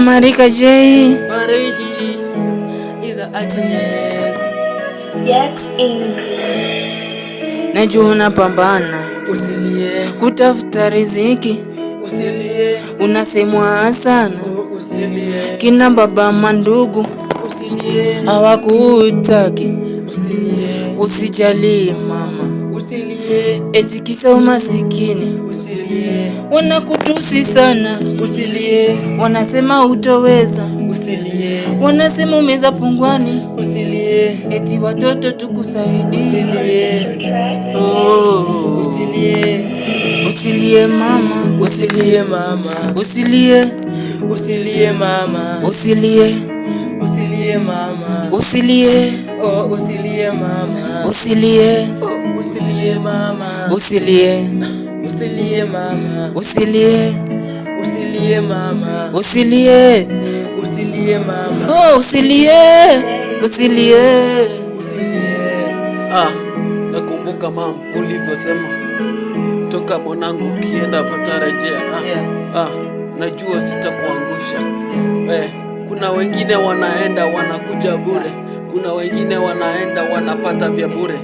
Marika J. Marihi is a artist. Yax Inc. Najua unapambana Usilie kutafuta riziki, usilie unasemwa sana usilie kina baba mandugu usilie hawakutaki. usilie Usijali mama, usilie eti kisa umasikini. usilie Wanakutusi sana, usilie wanasema utoweza, usilie wanasema umeza pungwani, usilie eti watoto tukusaidie. Oh, usilie Usilie mama, usilie mama usilie, usilie mama usilie, usilie mama usilie, oh usilie mama usilie, oh usilie mama usilie, usilie mama usilie, usilie mama usilie, usilie mama oh usilie, usilie. Nakumbuka mama ulivyosema toka mwanangu ukienda patarejea. Najua sitakuangusha. Kuna wengine wanaenda wanakuja bure, kuna wengine wanaenda wanapata vya bure.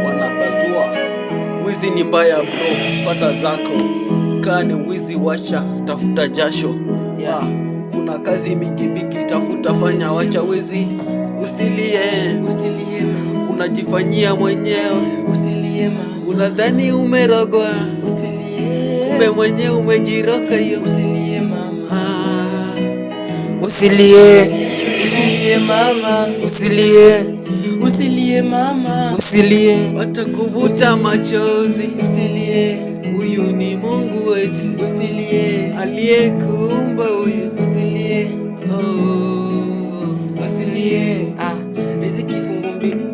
Wanapasua. Wizi ni mbaya bro, pata zako. Kaa ni wizi, wacha tafuta jasho. Kuna kazi mingi tafuta, fanya, wacha wizi. Usilie, usilie mama unajifanyia mwenyewe. usilie mama Unadhani umerogwa, usilie kumbe mwenyewe umejiroka hiyo. usilie mama Usilie, usilie mama usilie, usilie mama usilie, Watakuvuta machozi, usilie huyu ni Mungu wetu usilie aliyekuumba huyu. usilie usilie. Riziki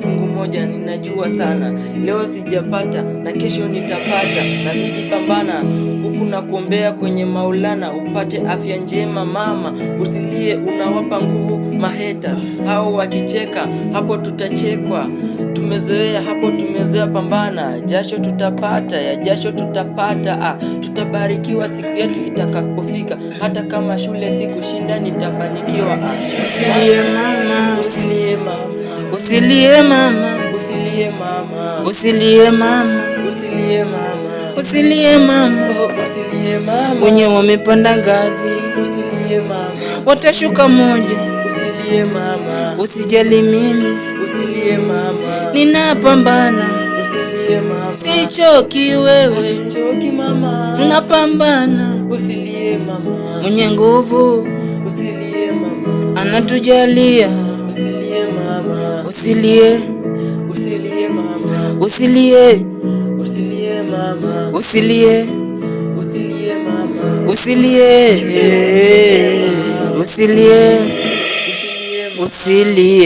fungu moja ninajua sana, leo sijapata na kesho nitapata, na sijipambana huku na kuombea kwenye Maulana upate afya njema mama. Usilie, unawapa nguvu mahaters, hao wakicheka hapo tutachekwa. Tumezoea hapo, tumezoea, pambana, jasho tutapata, ya jasho tutapata. Tutabarikiwa siku yetu itakapofika, hata kama shule sikushinda nitafanikiwa. Usilie mama, Usilie mama, usilie mama, usilie mama, usilie mama, usilie mama, usilie mama. oh usilie mama, Wenye wamepanda ngazi usilie mama, watashuka moja. usilie mama, Usijali mimi usilie mama, ninapambana, usilie mama, sichoki wewe, choki mama, napambana. usilie mama, Mwenye nguvu usilie mama, anatujalia. usilie mama, Usilie, usilie mama, usilie, usilie mama, usilie, usilie mama, usilie, usilie, usilie mama. usilie.